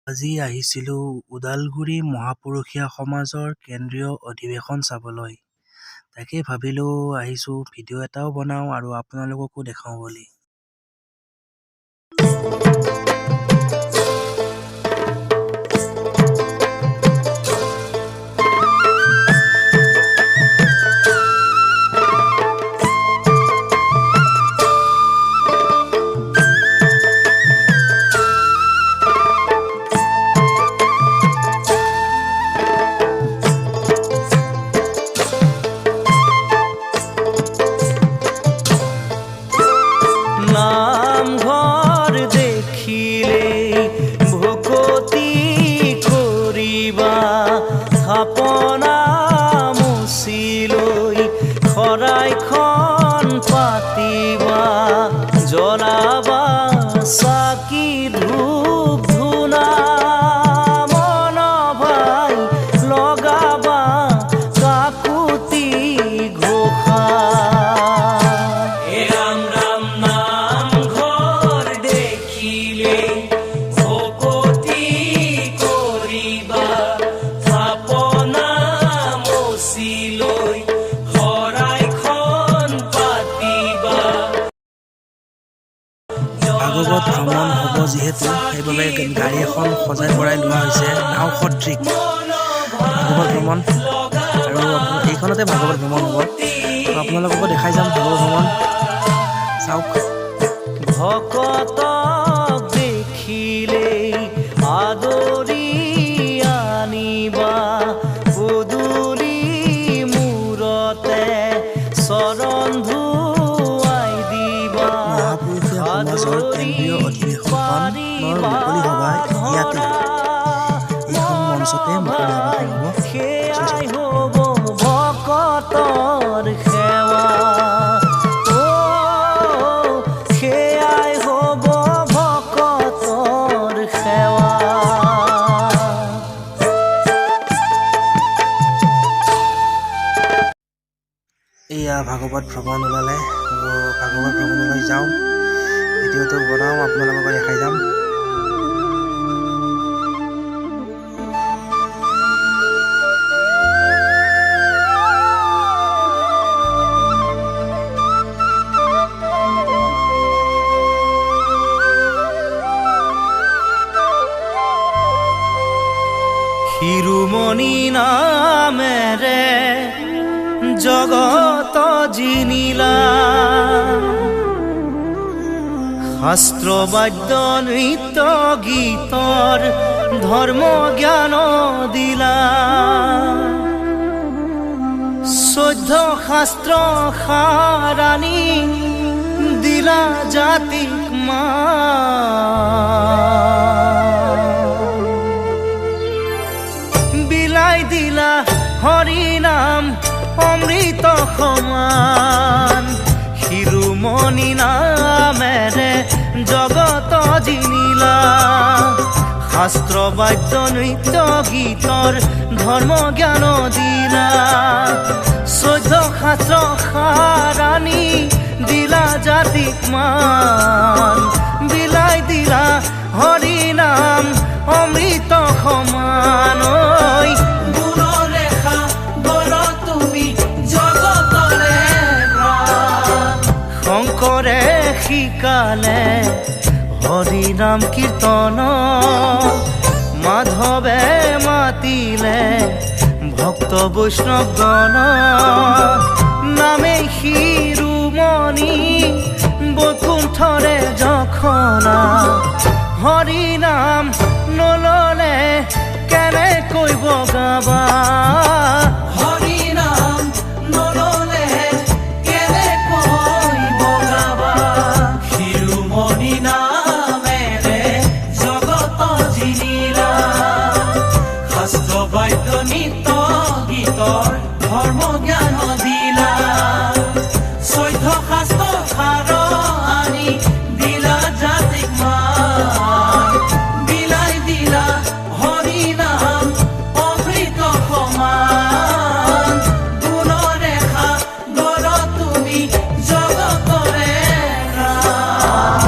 আজি আহিছিলোঁ ওদালগুৰি মহাপুৰুষীয়া সমাজৰ কেন্দ্ৰীয় অধিৱেশন চাবলৈ। তাকে ভাবিলোঁ আহিছোঁ ভিডিঅ' এটাও বনাওঁ আৰু আপোনালোককো দেখাওঁ বুলি। নামঘৰ দেখিলে ভকতি কৰিবা, থাপনা মুচি লৈ শৰাইখন পাতিবা, জ্বলাবা চাকি ধূপ ধূনা, মন ভাই লগাবা কাকুতি ঘোষা। ভাগৱত ভ্ৰমণ হ'ব যিহেতু সেইবাবে গাড়ী এখন সজাই পৰাই লোৱা হৈছে, নাও সদৃশ ভাগৱত ভ্ৰমণ। আৰু এইখনতে ভাগৱত ভ্ৰমণ হ'ব, আপোনালোককো দেখাই যাম ভাগৱত ভ্ৰমণ। চাওক। ভকতক দেখিলেই আদৰি আনিবা, পদূলি মূৰতে চৰণ ধুৱাই দিবা, সমাজৰ কেন্দ্ৰীয় অধিৱেশনৰ মুকলি সভা ইয়াতে, এইখন মঞ্চতে মুকলি সভা হ'ব। সেয়াই হ'ব ভকতৰ সেৱা, সেয়াই হ'ব ভকতৰ সেৱা। এয়া ভাগৱত ভ্ৰমণ ওলালে, ভাগৱত ভ্ৰমণলৈ যাওঁ, ভিডিঅ'টো বনাওঁ, আপোনালোকক দেখাই যাম। শিৰোমণি নামেৰে জগত জিনিলা, শাস্ত্ৰ বাদ্য নৃত্য গীতৰ ধৰ্ম জ্ঞান দিলা, 14 শাস্ত্ৰ সাৰাণী দিলা জাতিক বিলাই দিলা হৰি নাম অমৃত সমান। শিৰোমণি নামেৰে জগত জিনিলা, শাস্ত্ৰ বাদ্য নৃত্য গীতৰ ধৰ্ম জ্ঞান দিলা, 14 শাস্ত্ৰ সাৰাণী দিলা জাতিক মান, বিলাই দিলা হৰি নাম অমৃত সমান। শংকৰে শিকালে হৰি নাম কীৰ্তন, মাধৱে মাতিলে ভক্ত বৈষ্ণৱ গণ, নামে শিৰোমণি বৈকুণ্ঠৰে জখনা, হৰি নাম নললে কেনেকৈ বগাবা, হৰি নাম নললে কেনেকৈ বগাবা। শিৰোমণি নামেৰে জগত জিনিলা, শাস্ত্ৰ বাদ্য নৃত্য গীতৰ ধৰ্ম জ্ঞান দিলা, 14 শাস্ত্ৰ সাৰাণী দিলা জাতিক মান, বিলাই দিলা হৰি নাম অমৃত সমান। গুণৰেখা গঢ় তুমি জগতৰে ৰাম।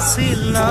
আছিল না